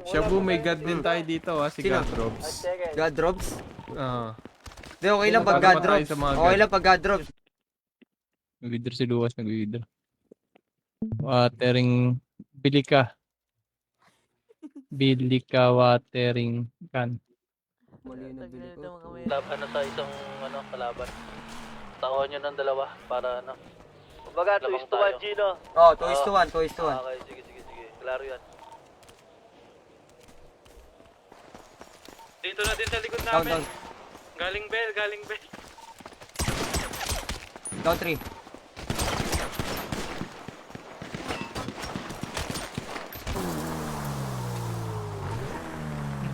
Shabu, may god din tayo dito si Sino? God Drops. God drops? Hindi, okay lang pag Bago God pa tayo drops. sa mga Okay God. lang pag God drops. Nag-withdraw si Luwas, nag-withdraw. Watering, bili ka. Bili ka watering can. Mali na bili ko. Laban na sa isang kalaban. Takuha nyo ng dalawa para Kumbaga, 2:1, Gino. Oh, 2:1, 2:1. Okay, sige. Klaro yan. Dito na din sa likod Down, namin. down. Galing bell. Down 3.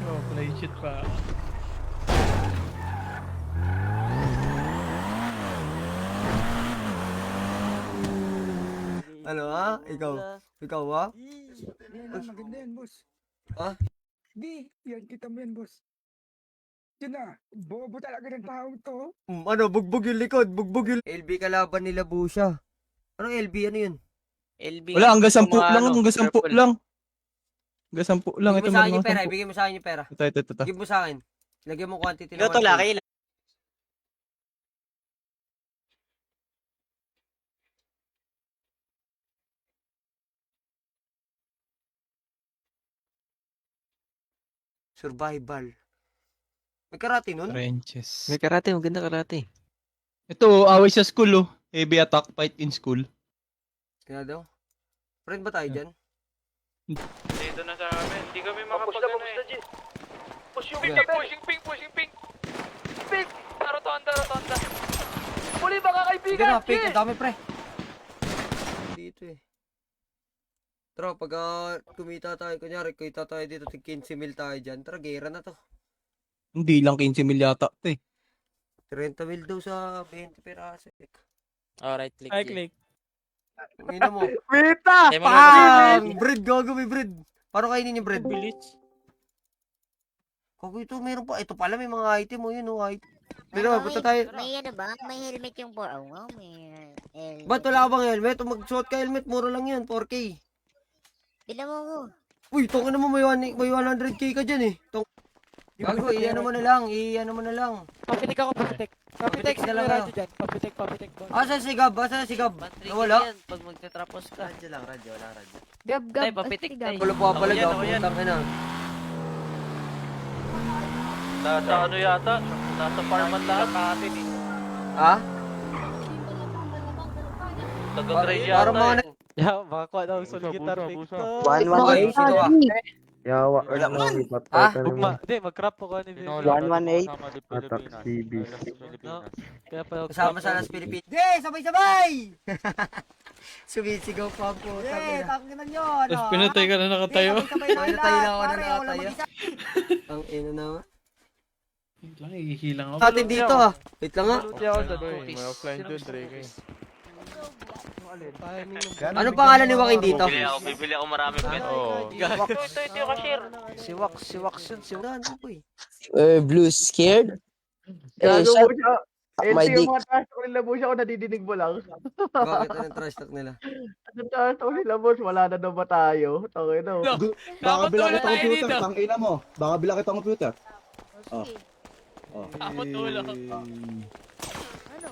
Oh, play shit pa. Ano ha? Ikaw ha? Yan, maganda yan, boss. Ha? Di, yan, kita mo yan, boss. Yun na, bobo talaga ng taong to. Ano, bugbog yung likod, bugbog yung... LB kalaban nila Busha. Anong LB? Ano yun? LB. Wala, hanggang 10 Mga lang, ano, hanggang 10 purple. lang. Hanggang 10 lang. Bigyan Ito mo sa akin meron yung pera, 10. bigyan mo sa akin yung pera. Ito. Bigyan mo sa akin. Lagyan mo quantity Ikaw to, 1K. laki. Survival. May karate nun? Trenches. May karate, maganda karate. Ito, away sa school Heavy attack fight in school. Kaya daw. Friend ba tayo dyan? Dito na sa amin. Hindi kami makapag-ano eh. Push yung ping, pushing ping. Ping! Rotonda. Muli baka Sige kaibigan! na, fake. Ang dami pre. Dito eh. Tara, pag kumita tayo, kunyari, kita tayo dito, 15 mil tayo dyan. Tara, gera na to. Hindi lang 15 mil yata ito 30 mil daw sa 20 peraso. Alright, click. click. Ina mo. Pita! Kaya mga Bread, gago, may bread. Paano kainin yung bread? bilis. Kago ito, meron pa. Ito pala, may mga item mo yun, item. Pero, punta tayo. May ano ba? May helmet yung 4. Oh, wow, may helmet. Ba't wala ka bang helmet? O magsuot ka helmet, mura lang yun, 4K. Bilang mo ko. Uy, tongin mo, may 100K ka dyan eh. Gago, i-ano mo na lang, Papitik ako, papitik. Papitik, na lang sigurado ako. dyan. Papitik, boss. Asa si Gab? Nawala? Yan, pag magtatrapos ka. Radyo lang, radyo, wala radyo. Gab, Tay, papitik tay. Wala pa pala, Ako yan, Gab, ako yan. putang ina. Nasa ano yata? Nasa farman lahat. Ha? Taga-gray yata Parang mga eh. Yeah, makakuha daw sa gitar Victor. Okay, sino ka? Yawa, wala mo lipat Ha? Ugma, hindi, mag-crap ako ni Victor. 118 attack CBs. No? Kaya pala Kasama sa Las Pilipinas. Hey, sabay-sabay! Sumisigaw pa po. Hey, tanginan nyo, ano? Tapos pinatay ka na nakatayo. Sabay-sabay lang ako na nakatayo. Ang ina naman. Wait lang, ihilang ako. Atin dito ah. Wait lang nga. May offline dun, Drake. Ano pangalan ni Joaquin dito? Bibili ako maraming pet. Ito yung cashier. Si Wax yun, si Wax. Ano po eh? Blue scared? Gago mo siya. my Ito yung dick. mga trash talk nila boss, ako nadidinig mo lang. Bakit anong trash talk nila? Ang trash talk nila boss, wala na daw ba tayo? Okay daw. Baka bila kita computer, tangina mo. Baka bila kita computer. Sige. Dapat ulo. Ano?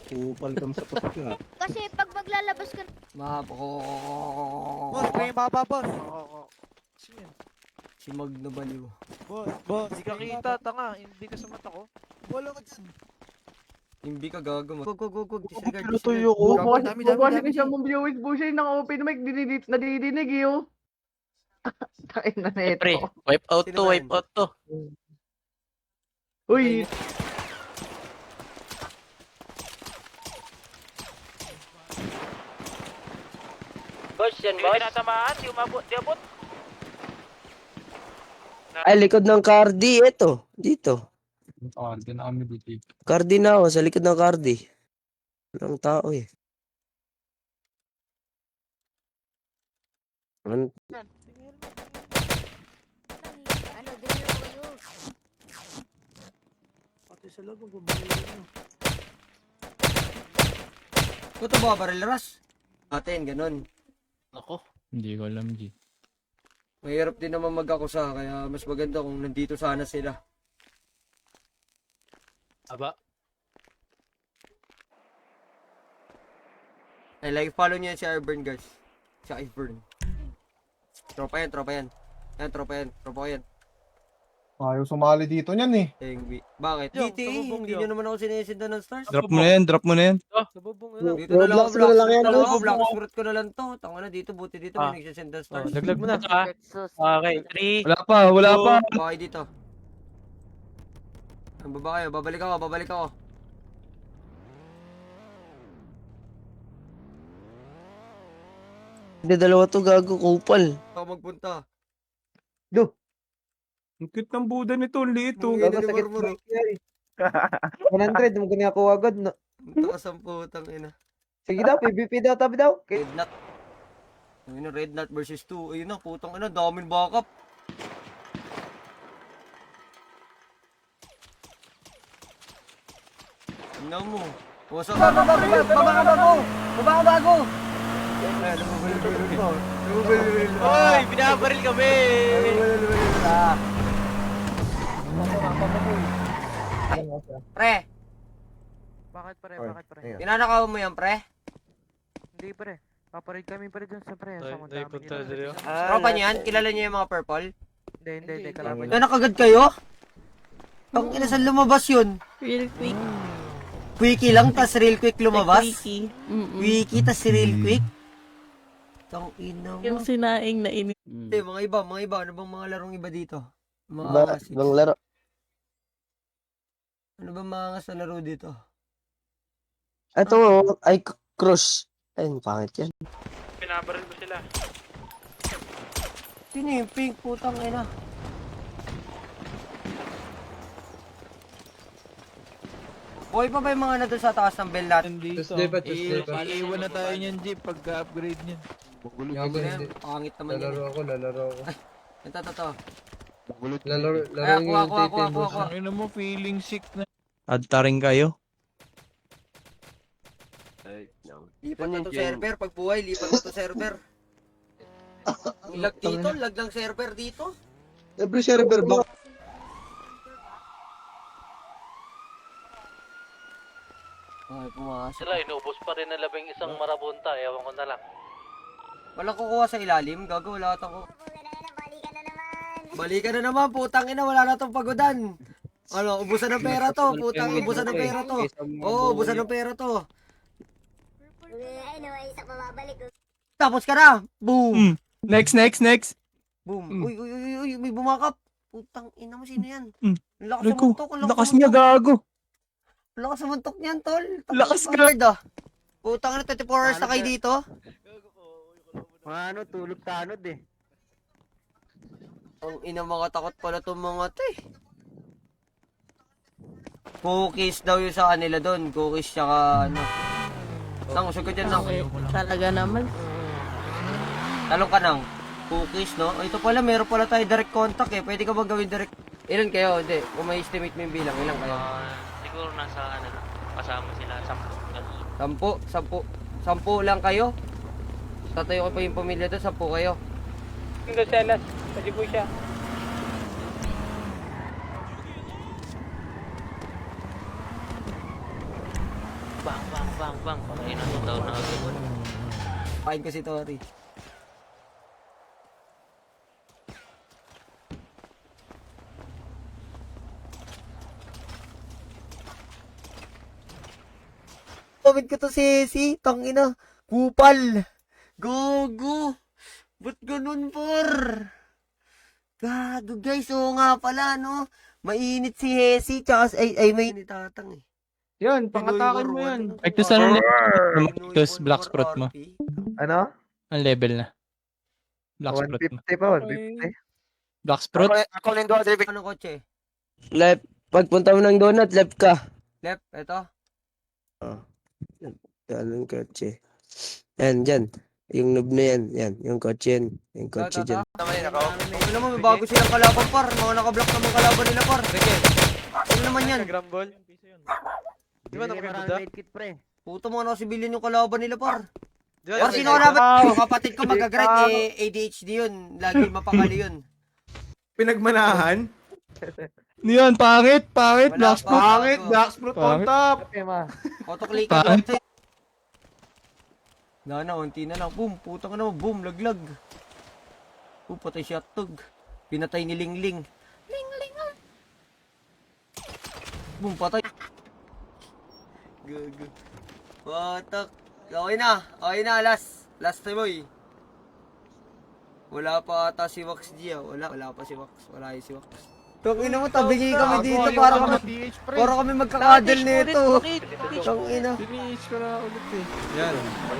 Kupal ka sa computer. Kasi pag maglalabas ka Boss, may mapa, boss. Si Mag na baliw. Boss. Hindi ka kita, tanga. Hindi ka sa mata ko. Wala ka dyan. Hindi ka gago. Gug. Disregard. Tinutuyo ko. Bukas kasi siya mong viewers boss, yung naka-open mic, nadidinig yun. Tain na neto. Pre, wipe out Sino ba yan? to. Uy, Boss, yan Hindi tinatamaan, di umabot, di abot. Ay, likod ng Cardi. Ito. Dito. Hindi na kami dito. Cardi na ako. Sa likod ng Cardi. Walang tao eh. Ano? ano, dito kayo. Pati sa loob, magbabayo. Ito ba, barrel rush? Atin, ganun. Ako. Hindi ko alam, G. Mahirap din naman mag-akusa, kaya mas maganda kung nandito sana sila. Aba. Ay, like, follow niyo yan si Ivern, guys. Si Ivern. Tropa yan. Yan, tropa ko yan. Ayaw sumali dito niyan eh. Tengbi. Bakit? Yo, Dito sabubong hindi yo. nyo naman ako sinisinda ng stars. Drop mo na yan. Sabubong na. Dito na lang ako, Roblox ko na lang yan, Black boss. Black Spirit ko na lang to. Tanga na dito, buti dito may nagsisend ng stars. Laglag mo na. Okay, 3. Wala pa. Okay dito. Ang baba kayo, babalik ako. Hindi, dalawa to gago, kupal. Ako magpunta. Ang cute ng Buda nito, ang liit oh. Ang ina ni Murmur. 100, mo ako agad. No? Takas ang putang ina. Sige daw, PVP daw, tabi daw. Red Knot. Ayun na, Red Knot versus 2. Ayun na, putang ina, daming backup. Tingnan mo. Wasa ka bago! Hoy, binabaril kami! Pre, Bakit pare? tinanakaw mo yan, pre? Hindi pare. Paparid kami pare dun sa pre. Sa mga dami nila. Tropa niyan, kilala niyo yung mga purple? Hindi. Kalaban Na nakagad kayo? Ang ina, saan lumabas yun? Real quick. Quickie lang, tas real quick lumabas? Quickie. Quickie, tas real quick? Tang ina mo. sinaing na ini. Hindi, mga iba. Ano bang mga larong iba dito? Mga Ba, angas. bang laro. Ano ba mga angas na laro dito? Ito, ay cross. Ayun, pangit yan. Pinabaril ko sila. Sino yung pink? Putang ina. Buhay pa ba yung mga nandun sa taas ng bell natin? Iiwan na tayo niyan, Jeep, pagka-upgrade niyan. Yago na yan. Pangit naman yun. Lalaro ako. Ito. Lalaro Ay, ako. Ang ina mo, feeling sick na. Adta rin kayo? Lipat na to server. Pag buhay, lipat na to server. Lag dito, lag ng server dito. Every server ba? Ay, pumasok. Sila, inubos pa rin na 11 marabunta. Ewan ko na lang. Walang kukuha sa ilalim. Gago, wala ako. Balikan na naman, putang ina, wala na tong pagodan. Ano, ubusan ng pera to, putang, ubusan ng pera to. Oo, ubusan ng pera to. Tapos ka na. Boom. Next. Boom. Uy, may bumakap. Putang ina mo, sino yan? Mm. Ang lakas Ay sa ko, muntok, lakas niya, gago. Ang lakas sa muntok niyan, tol. Lakas ka. ka. Putang ina, 24 hours na kayo dito. Ano, tulog tanod eh. Ang ina, mga takot pala itong mga to eh. Cookies daw yung sa kanila doon. Cookies tsaka ano. Nang, usog ka dyan, Nang. Talaga naman. Talong ka, Nang. Cookies, no? Oh, ito pala, meron pala tayo direct contact eh. Pwede ka ba gawin direct? Ilan kayo? Hindi. Kung may estimate mo yung bilang, ilan kayo? Siguro nasa kasama sila 10. 10 lang kayo? Tatayo ko pa yung pamilya doon, 10 kayo. Tingnan selas. Pwede po siya. Bang. Patay na ito daw na agad. Pain ko si Tori. Comment ko to si tangina. Kupal. Gogo. Ba't ganun, por? Gago, guys. Oo nga pala, no? Mainit si Hesi, tsaka ay may nitatang eh. Yan, pangatakin mo yan. Ectus, anong level? Ectus, Black Sprout mo. Ano? Ang level na. Black Sprout mo. 150 pa, 150. Black Sprout? Ako lang doon, David. Anong kotse? Left. Pagpunta mo ng donut, left ka. Left, eto. Yan ang kotse. Yan, dyan. Yung noob na yan. Yan, yung kotse yan. Yung kotse dyan. Ano naman, may bago silang kalaban, par. Mga nakablock naman kalaban nila, par. Ano naman yan? Di ba naman buda? Puto mga nakasibilyan yung kalaban nila, par. Or sino ka naman? Yung kapatid ko mag-grind ADHD yun. Lagi mapakali yun. Pinagmanahan? Ano yan? Pangit! Pangit! Wala Black pa. spot! Pangit, Blacksprut on Pangit. top! Okay, ma. Otoklik ka Pangit. lang. Na, unti na lang. Boom, putang na mo. Boom, laglag. Patay si Hotdog. Pinatay ni Lingling. Lingling. Boom, patay. Gago. Patak. Okay na. Last time, boy. Wala pa ata si Wax G. Wala pa si Wax. Wala yung si Wax. Tangina mo, tabingi kami dito para kami magkakadel nito. Tangina. Finish ko na ulit eh. Yan.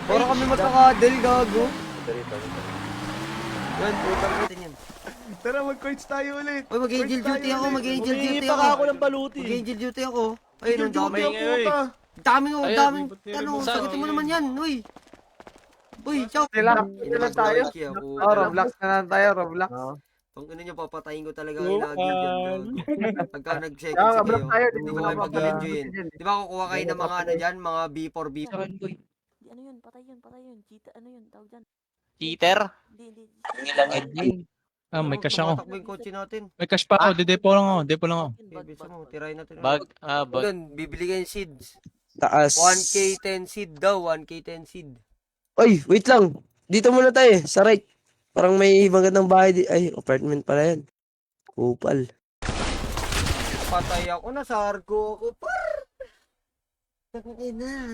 Para kami magkakadel, gago. Yan, putang natin yan. Tara, mag-coach tayo ulit. Uy, mag-angel duty ako, mag-angel duty Humingi pa ka ako ako. ng baluti. Mag-angel duty ako. Ayun, ang dami. puta. Daming. Sagutin mo naman yan, uy. Uy, ciao. Relax tayo. Oh, Roblox na lang tayo, Roblox. Kung ano nyo, papatayin ko talaga yung lagi dyan. Pagka nag-second Ah, si Roblox kayo, tayo, hindi ko kayo mag-enjoyin. Di ba kukuha kayo ng mga ano dyan, mga B4B? Ano yun? Patay yun. Cheetah, ano yun? Tawag dyan. Cheater? Hindi. Ah, may cash ako. Tumatakbo yung kotse natin. May cash pa ako. Depo lang ako. Okay, bisa mo, tirayin natin. Bag. Doon, bibili kayo ng seeds. Taas. 1K 10 seed daw, 1K 10 seed. Oy, wait lang. Dito muna tayo, sa right. Parang may magandang bahay ay, apartment pala yan. Kupal. Patay ako, nasargo ako, par!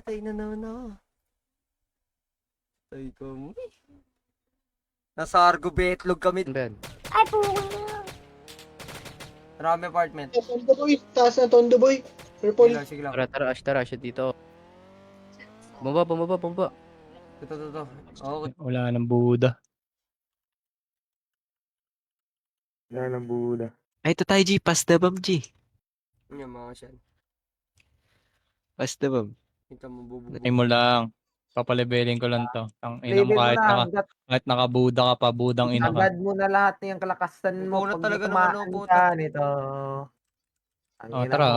Tay na naman ako. Tay ko mo. Nasargo, betlog kami. Ay, puwing na. Marami apartment. Tondo boy, taas na Tondo boy. Purple. Sige lang. Tara, dito. Bumaba. Ito. Okay. Wala nang Buda. Wala nang Buda. Ay, ito tayo, G. Pass the bomb, G. Yan mga siyan. Pass the bomb. Kita mo bubuo. Ay mo lang. Papaleveling ko lang to. Ang ina mo kahit nakabuda ka pa, budang ina ka. Agad mo na lahat ng kalakasan mo. Pupunat Pag talaga ng tumaan ano, puta. ka nito. Oh, tara.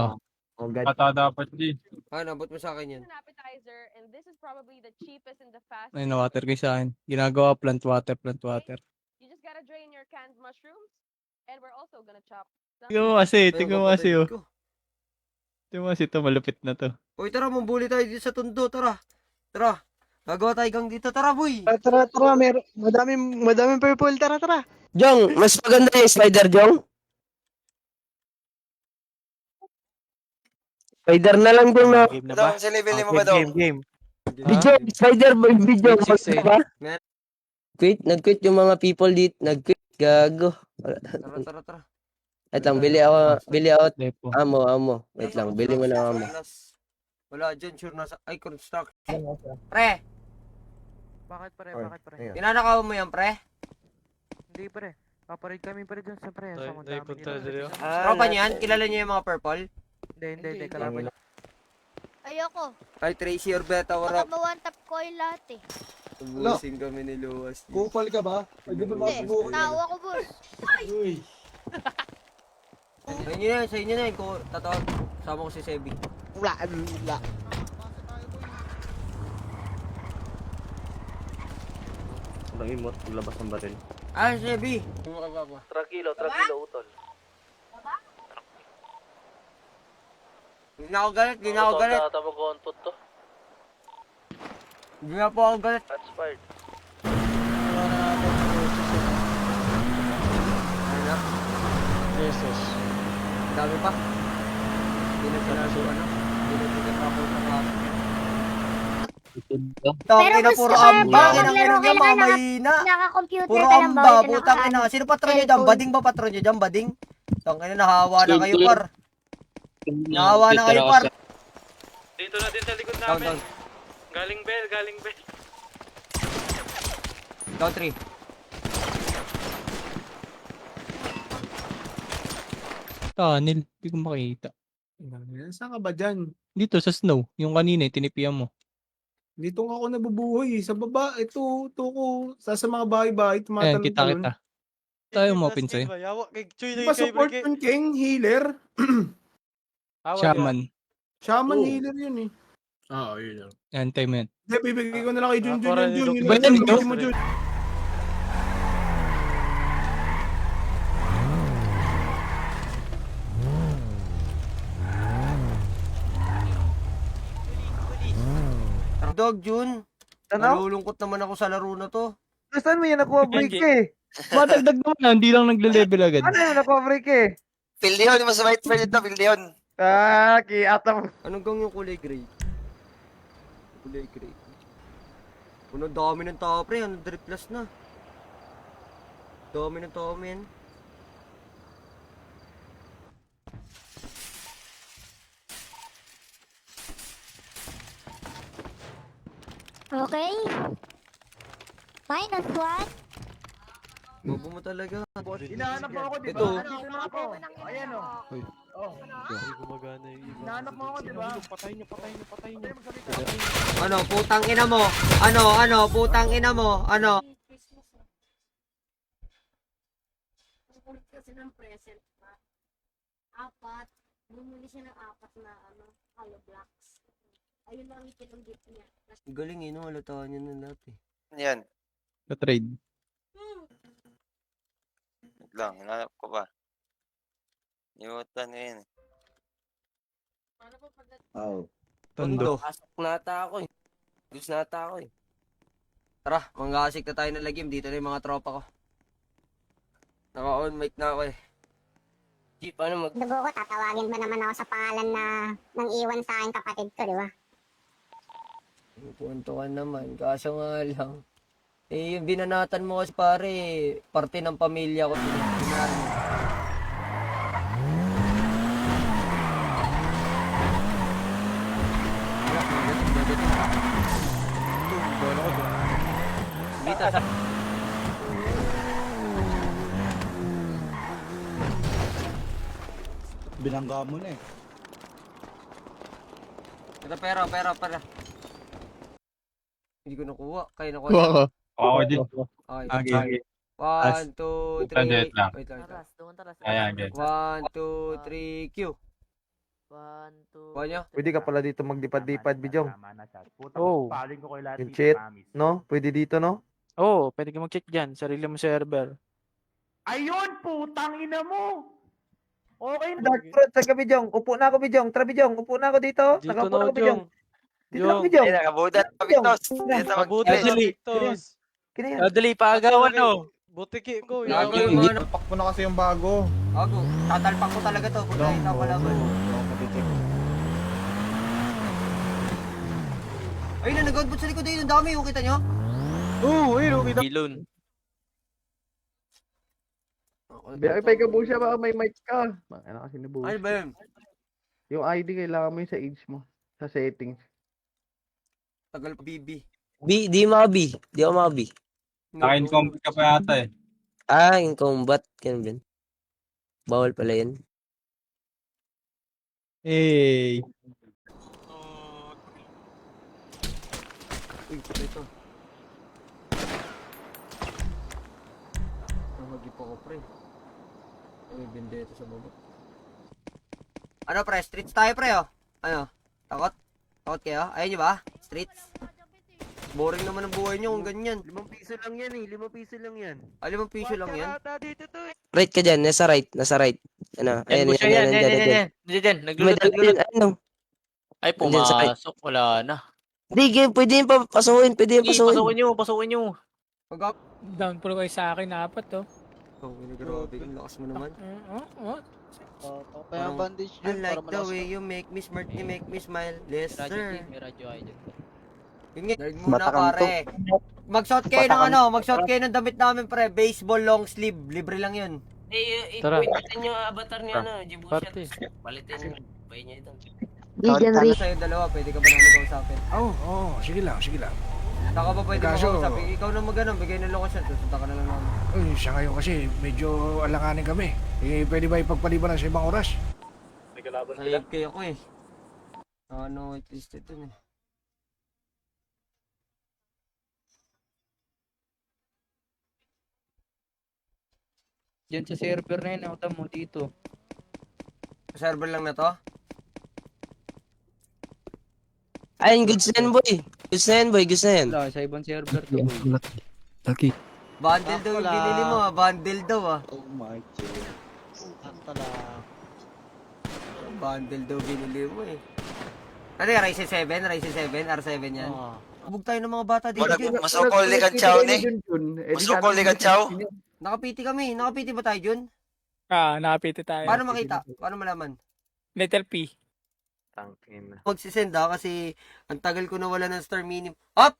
Agad. Bata dapat din. Nabot mo sa akin yan. appetizer, and this is probably the cheapest and the fastest. Ay, na-water kayo sa akin. Ginagawa plant water. You just gotta drain your canned mushrooms, and we're also gonna chop. Tingnan mo kasi, oh. Tingnan mo kasi ito, malupit na to. Uy, tara, mambuli tayo dito sa Tondo, tara. Gagawa tayo gang dito, tara, boy. Tara, madaming purple, tara. Jong, mas maganda yung spider, Jong. Spider na lang, Jong, na. Game na ba? Sa level mo ba daw? Game. Video, spider, video. Six, eh. Ba? Nag-quit yung mga people dito. Nag-quit, gago. Tara. Wait lang, bili ako. Depo. Amo. Wait lang, bili mo na amo. Wala dyan, sure nasa, ay, construct. Pre, Bakit pare? pinanakaw mo yan, pre? Hindi pare. Paparid kami pare dyan sa pre. Sa mga dami nila. Tropa niyan, kilala niyo yung mga purple? Hindi. Kalaban. Ayoko. Ay, Tracy or Beta, Baka warap. ma-one-tap ko yung lahat eh. Ubusing kami ni Luwas. Kupal ka ba? Pwede ba Hindi, tao ako, boss. Uy. Sa inyo na yun, kung tatawag, sama ko si Sebi. Wala. Bangin mo, labas ng baril. Sebi! Tranquilo, utol. Hindi na ako galit. Mag-on-put to. Hindi na po ako galit. That's fired. Ano na? Jesus. Dami pa. Hindi na pinasuan na. Hindi na pinapakul sa klase. Tangin na, gusto puro ko amba. maglaro Kinang ina kayo mga na mahina. Naka-computer Puro ka ng amba. bawal ka Putang ina. Sino patron nyo dyan? Bading ba patron nyo dyan? Bading? Tangin na, nahawa na kayo, par. Nahawa na kayo, par. Dito na din sa likod Down. namin. Galing bell. Down 3. Tunnel. Hindi ko makita. Saan ka ba dyan? Dito sa snow. Yung kanina, tinipian mo. Dito nga ako nabubuhay. Sa baba, ito ko. Sa mga bahay-bahay, Ayan, tumatanong kita. Tayo mo, Pinsoy. Diba support yung king, healer? Shaman. Shaman Oh. healer yun eh. Oo, yun lang. Antay mo yan. Hindi, bibigay ko na lang kay Junjun parang yun, Jun. yung Yun Ba lang, yan, Jun, no? bigyan mo, Jun. Dog, Jun. Ano? Nalulungkot naman ako sa laro na to. Saan mo yan? Nakuha break ka eh. Madagdag naman na, hindi lang nagle-level agad. Ano yun? Nakuha break eh. Pildion, mas right for ito, Pildion. Ah, kiyata mo. Anong gang yung kulay gray? Kulay gray. Ano, dami ng tao, pre. 100 plus na. Dami ng tao, men. Okay. -1. Bobo mo talaga. Hinahanap mo ako, di ba? Ito. Nandito na ako. Ayan o. Hindi gumagana yung iba. Hinahanap mo ako, di ba? Patay niyo. Ano, putang ina mo? Ano, putang ina mo? Ano? Kasi ng present pa. 4. Bumuli siya ng 4 na hollow blocks. Ayun lang yung kinunggit niya. Galing eh, no? Halataan niya na lahat eh. Yan. Ka-trade. Wait lang, hinanap ko pa. Imutan ko yun. Tondo. Pasok nata ako eh. Gusto nata ako eh. Tara, manggasik na tayo ng lagim. Dito na yung mga tropa ko. Naka-on mic na ako eh. Jeep, ano Dugo ko, tatawagin ba naman ako sa pangalan na nang iwan sa akin kapatid ko, di ba? Punto ka naman, kaso nga lang. Eh, yung binanatan mo kasi pare, parte ng pamilya ko. Dito sa... Binangga mo na eh. Ito, pera. Hindi ko nakuha. Kaya nakuha. Kuha ko. Oo, G. Okay. Okay. 1, 2, 3. Wait lang. Wait lang. Taras, doon taras. Ayan, good. 1, 2, 3, Q. 1, 2, Kuha niyo? Pwede ka pala dito magdipad-dipad, Bijong. Oo. Yung cheat, no? Pwede dito, no? Oo, pwede ka mag-check dyan. Sarili mo server. Ayun, putang ina mo! Okay na. Dark Fruit, sa Bijong. Upo na ako, Bijong. Tara, Bijong. Upo na ako dito. Dito Nakaupo na na ako, ako, Bijong. Jong. Dito na ako, Bijong. Ay, nakabudat. Pabitos. Dito Mabuti mag-play. sa Victos. Kina yan. Dali, paagawan no. Butiki ko. Gago Yung yung mga... Talpak mo na kasi yung bago. Gago. Tatalpak ko talaga to. Kung nakita ko lang. Ayun na, nag-output sa likod ayun. Ang dami yung kita nyo. Oo, ayun, kita. Ilon. Ay, ka po siya, baka may mic ka. Ano kasi nabuhos. Ano ba yun? Yung ID, kailangan mo yun sa age mo. Sa settings. Tagal pa BB. Di makabi. Di ako makabi. Naka-incomplete ka pa yata eh. Ah, in combat. Ganun din. Bawal pala yan. Hey. Uy, ito. Mahagip ako, pre. May bendeta sa baba. Ano, pre? Streets tayo, pre, oh. Ano? Takot? Takot kayo? Ayun nyo ba? Streets? Boring naman ang buhay nyo kung ganyan. 5 piso lang yan eh. 5 piso lang yan. 5 piso lang yan. Right ka dyan. Nasa right. Ano? Ayan, yan. Diyan. Medallion, ano? Ay, Nandyan sa pumasok. Wala na. Hindi, pwede yung papasukin. Pwede yung pasukin. Pasukin nyo. Pag-up. Down pro kayo sa akin, 4 to. Oh, grabe. Ang lakas mo naman. Kaya bandage I like the way you make me smart, you make me smile. Lester. May radyo ay dyan. Yun nga. Nerd muna, pare. Mag-shot kayo ng ano, mag-shot kayo ng damit namin, pre. Baseball long sleeve. Libre lang yun. Tara. Pwede yung avatar niya, Party. Palitin. Pwede niya ito. Ano sa'yo dalawa, pwede ka ba namin kausapin? Oo, sige lang. Saka ba pwede mo Kaso- kausapin? Ikaw na mag-anong, bigay ng lokasyon. Susunta ka na lang namin. Uy, siya ngayon kasi medyo alanganin kami. Eh, pwede ba ipagpaliban sa ibang oras? Naiib kayo ko eh. Ano, it is ito eh. Diyan sa server na yun, nakita mo dito. Server lang na to? Ayun, goods na yan, boy. Goods na yan, boy. Goods na yan. Wala, sa ibang server to, boy. Laki. Bundle daw yung Wala. binili mo ah. Bundle daw ah. Oh my God. Bundle daw binili mo eh. Ano yan? Ryzen 7? Ryzen 7? R7 yan? Hubog tayo ng mga bata dito. Wala, Jun. masukol ni Kanchaw ni. Masukol ni Kanchaw. Nakapiti kami. Nakapiti ba tayo, Jun? Nakapiti tayo. Paano makita? Paano malaman? Letter P. Tangin. Magsisend ha kasi ang tagal ko na wala ng star minimum. Up!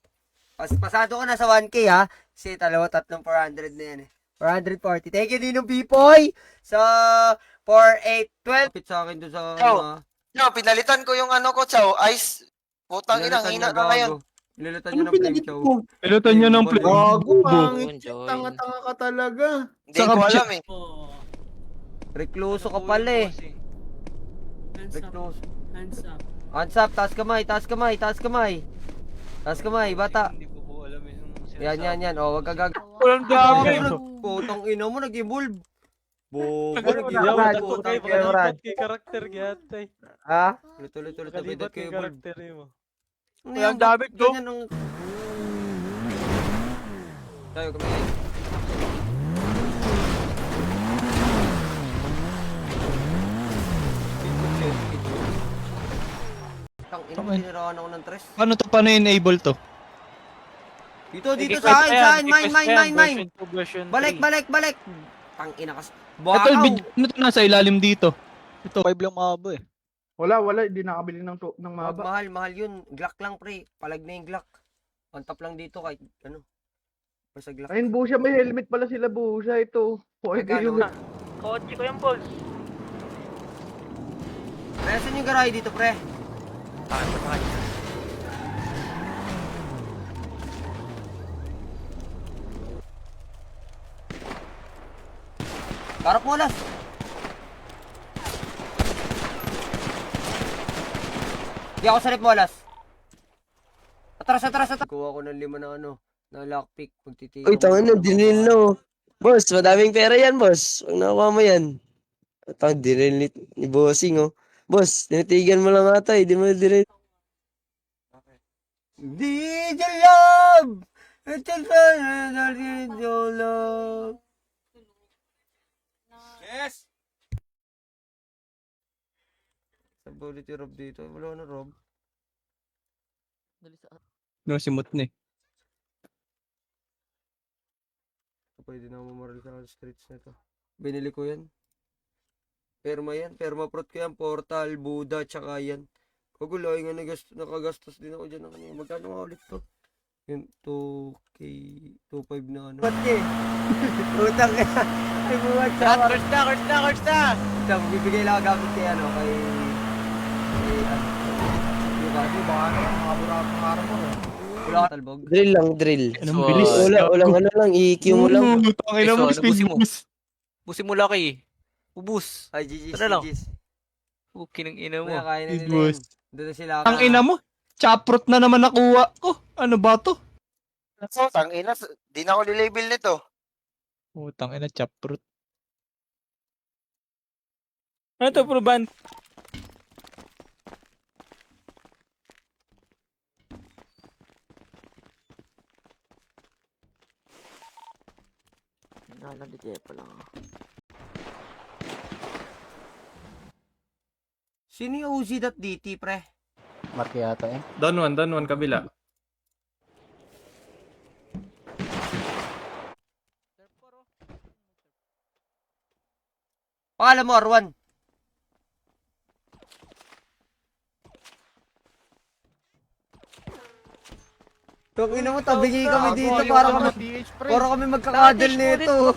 Pasado ko na sa 1K ha. Kasi 400 na yan eh. 440. Thank you, Ninong Pipoy! Sa 4812. Kapit sa akin doon sa mga... No, pinalitan ko yung ano ko, Chow. Ice. Putang ina, Pinalitan hina niya, na ngayon. gago. Pinalitan niyo ng flame chow. Pilotan nyo ng play. Gago, Bobo. pangit. Tanga-tanga ka talaga. Hindi ko alam eh. Rekluso ka pala eh. Rekluso. Hands up, taas kamay, taas kamay, taas kamay. Taas kamay, bata. Hindi ko po alam yung Yan. O, wag ka gag... Walang dami. Putang ina mo, nag-evolve. Bobo, Yaw, nag-evolve. kay Putang ina. kay karakter gyatay. Ha? Tuloy, Kalibat kay evolve. karakter mo. Ano yan? dami, bro. Ganyan ang... Tayo kami. Tang ina, tinirahan ako ng tres. Paano enable to? Dito sa akin, mine. Version Balik. Tang ina kas. Ito, Bakaw. ano to nasa ilalim dito? Ito, 5 lang mahaba eh. Wala, hindi nakabili ng mahaba. Mahal yun. Glock lang, pre. Palag na yung Glock. On top lang dito kahit ano. Basta Glock. Ayun, Busha, may helmet pala sila, Busha. Ito. Hoy, kayo. Kotse ko yung balls. Nasaan yung garahe dito, pre? Karap mo, alas. Di ako sarip mo, alas. Atras. Kuha ko ng 5 na ano, na lockpick. Magtitigaw. Uy, tanga na, dinil na, oh. Boss, madaming pera yan, boss. Huwag nakuha mo yan. Tanga, dinil ni bossing, oh. Boss, tinitigan mo lang ata, di mo dinil. DJ Love! It's a DJ Love! Yes! Sa bullet yung Rob dito. Wala na Rob. No, simot na eh. Pwede na mamaril sa streets na to. Binili ko yan. Perma-prot ko yan. Portal, Buddha, tsaka yan. Kagulay nga nakagastos din ako dyan. Magkano nga ulit to? Yung 2K, 2.5 na ano. Ba't eh? Utang ka. Ay buwan sa Curse na! Ito, bibigay lang ako gamit kay ano, kay ano. Yung kasi baka naman, mga burang armor eh. Wala ka talbog. Drill. Anong bilis? Walang ano lang, i-EQ mo lang. Tangina mo, speed boost. Busin mo laki. Ubus. Ay, GG's, Tara lang. GG's. Kinang ina mo. Kaya kaya na Speed nila yun. boost. Doon na sila. Ang ina mo, chaprot na naman nakuha ko. Ano ba to? Tang ina, di na ako nilabel nito. Utang ina, chaprot. Ano to, Proban? Nandito pa lang. Sino yung OZ.DT, pre? Mark yata eh. Down one, kabila. Pangalan mo, Arwan. Tangina mo, tabingi kami dito para kami magkakadel nito.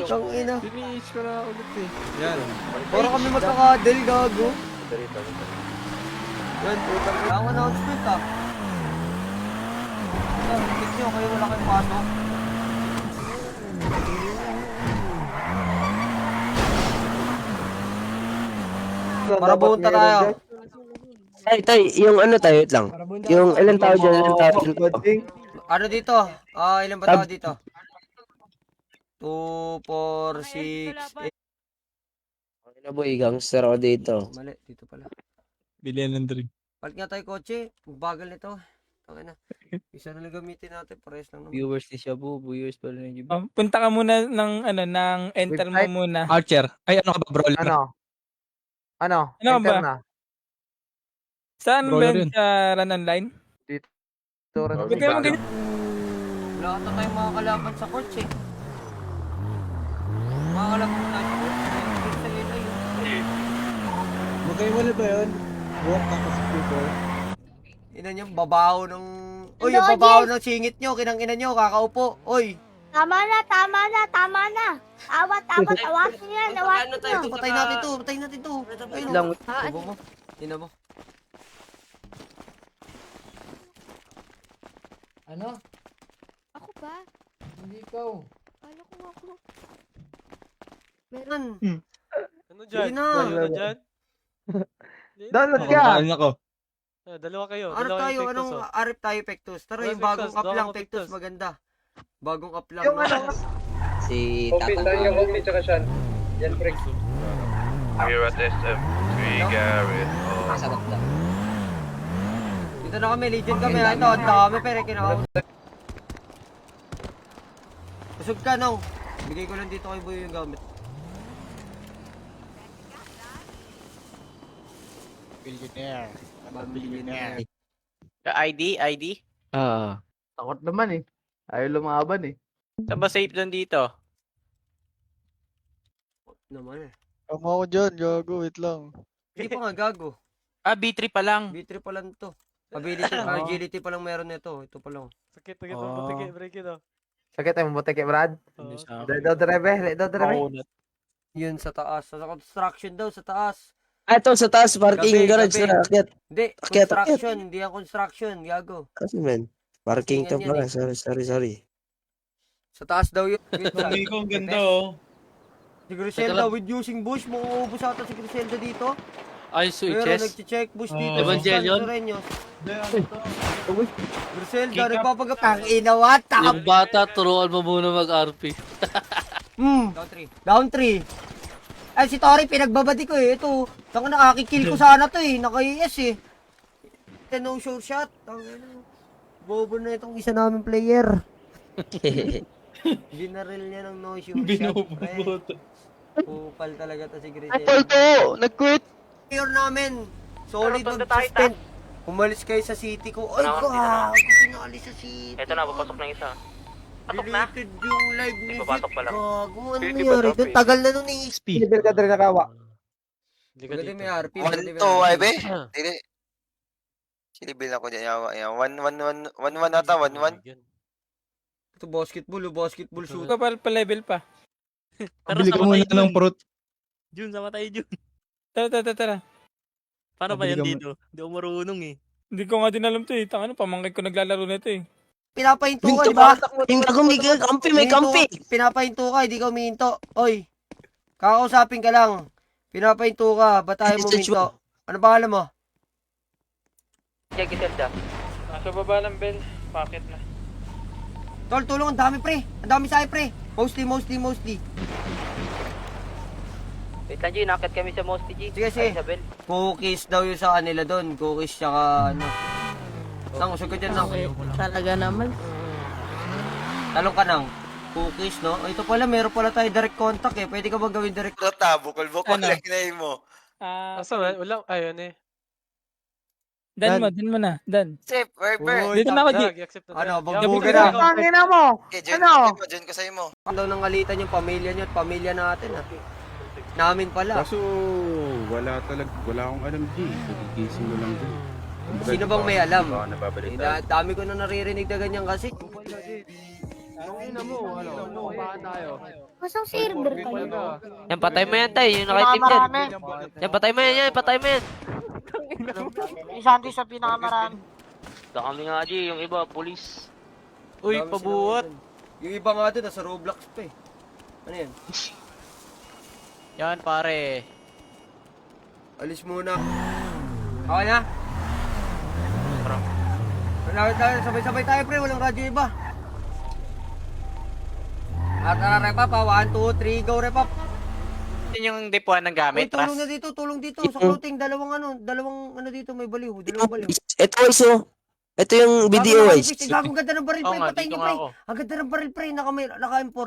Tangina. Finish ko na ulit eh. Yan. Para kami magkakadel, gago. Yan, putang ina. Ang announcement ah. Tignan nyo, kayo wala kayong pasok. Marabunta tayo. Tay, yung ano tayo, wait lang. Yung ilan tao dyan, ilan tao dyan. Ano dito? Ilan ba tao dito? 2, 4, 6, 8. Ano boy, gangster ako dito. Mali, dito pala. Bilihan ng drink. Palit nga tayo kotse. Bagal nito. Okay na. Isa na lang gamitin natin. Parehas lang naman. Viewers ni Shabu, viewers pa rin yung Punta ka muna ng enter mo Website? muna. Archer. Ay, ano ka ba, brawler? Ano? Ano Enter ba? na. Saan ba Brawler yun? yun. Sa run online? Tura na Ba't kayo ganyan? Wala ata tayong mga kalaban sa courts eh. Mga kalaban mo tayo sa courts. Sa ila yun. Magkaiwala ba yun? Walk tapos people. Ina niyo, babaw ng... Uy, Ano, yung babaw ng singit nyo. Kinang-ina nyo, kakaupo. Uy. Tama na, tama na, tama na. Awat, awasin yan, awasin nyo. Ito, patayin natin to. Patayin natin to. Ayun lang. Tubo mo. Ina mo. Ano? Ako ba? Hindi ikaw. Kala ko ako. Meron. Ano Sige na. Ano dyan? Download ka! ako. Dalawa kayo. Ano dalawa tayo? yung Anong Pectus, arip tayo, Pectus? Tara, Wala yung bagong Pectus, up lang, dalawa Pectus. Pectus. Maganda. Bagong up lang. Yung no? ano? Si Tatang. Here at SM. Garrett. Sa bakla. Dito na kami, Legion kami. Ito, ang dami, pero kinakaw. Busog ka, no? Bigay ko lang dito kay Boy yung gamit. Billionaire. Billionaire. ID? Takot naman eh. Ayaw lumaban eh. Saan ba safe doon dito? Naman eh. Tama ako dyan, gago, wait lang. Hindi pa nga gago. B3 pa lang. B3 pa lang to. Ability, agility pa lang meron nito. Ito pa lang. Sakit ng butiki, break it oh. Sakit ay mabutike, Brad. Hindi sa Ledo drebe. Yun sa taas. Sa construction daw, sa taas. Ah, ito sa taas, parking Gabi, garage gabi. na akyat. Hindi, Akyat, construction. Hindi ang construction. Gago. Kasi man, parking ka Tingnan yan pala. Sorry. Sa taas daw yun. Hindi ko ang ganda oh. Si Griselda with using bush. Mukhang ata si Griselda dito. Ay, Pero nag-check bush dito. Evangelion? Griselda, nagpapagap. Ang inawat. Yung bata, turuan mo muna mag-RP. Down 3. Ay, si Tori, pinagbabadi ko eh. Ito. Tanga nakakikill ko sana to eh. Naka-ES eh. Ito no show shot. Tanga. Bobo na itong isa namin player. Binaril niya ng no show shot. Pre. Kupal talaga to si Griselda. Kupal to! Nag-quit! Player namin. Solid mag-suspend. Umalis kayo sa city ko. Ay, gago. Pinali sa city. Ito na, papasok ng isa. Patok na. Deleted yung live ni Papasok pa lang. Gago. Ano Hindi nangyari ba doon? Tagal na nun eh. Level ka drin nakawa. Hindi ka Maganda dito. may RP. 1-2, ay be. Dili. Silibil ako dyan. 1-1 ata, 1-1. Ito basketball shoot. Pa-level pa. Bili ka muna ng fruit. Jun, sama tayo, Jun. Tara. Paano ba Bili yan ka dito? Hindi ako marunong eh. Hindi ko nga din alam to eh. Tanga pamangkin ko naglalaro nito eh. Pinapahinto ka, Minto di ba? ba? Hindi ko may kampi, may kampi. Pinapahinto ka, hindi ka umihinto. Oy, kakausapin ka lang. Pinapahinto ka, ba't tayo mo Message minto? Ano pangalan mo? Check Griselda. Nasa baba ng bell. Pakit na. Tol, tulong, ang dami pre. Ang dami sa pre. Mostly. Wait lang, G. Nakit kami sa Mosty, G. Sige, sige. Ay, sa bell. Cookies daw yung sa kanila doon. Cookies tsaka ano. Nang, usog ka dyan, Nang. Talaga naman. Talong ka, Nang. Cookies, no? Oh, ito pala, meron pala tayo direct contact eh. Pwede ka ba gawin direct contact? Rota, bukol-bukol Ano? lang na mo. Asa ba? Wala. Ayun eh. Dan mo na. Dan. Safe, Viper. Uy, Dito na ako, G. Accept na. Ano, tayo. bagbuga Gabi- na. Ang ina mo! Okay, join Ano? join ko sa'yo mo. Daw nang ngalitan yung pamilya niyo at pamilya natin ah. Namin pala. Kaso wala akong alam di. Nagigising mo lang din. Sino bang may alam? Baka nababalik Eh, tayo. dami ko na naririnig na ganyan kasi. Masang server kayo. Yan, patay mo yan, tay. Yung naka-team yan. Yan, patay mo yan. Isanti sa pinakamarami. Da kami nga, G. Yung iba, police. Uy, Dami pabuhat. sila- Yung iba nga doon, nasa Roblox pa eh. Ano yan? Yan, pare. Alis muna. Okay na? Sabay-sabay tayo pre, walang radyo iba. Tara rep up ha, 1, 2, 3, go rep up. Yun yung dipuan ng gamit, Uy, tulong Ras. na dito, tulong dito. Sa clothing, dalawang ano dito, may baliw. Dalawang baliw. Ito guys, oh. Ito yung Gago video na, guys. Gagong ganda ng baril, Oo pre. nga, Patayin dito niyo, nga pre. ako. Ang ganda ng baril, pre. Naka-M4,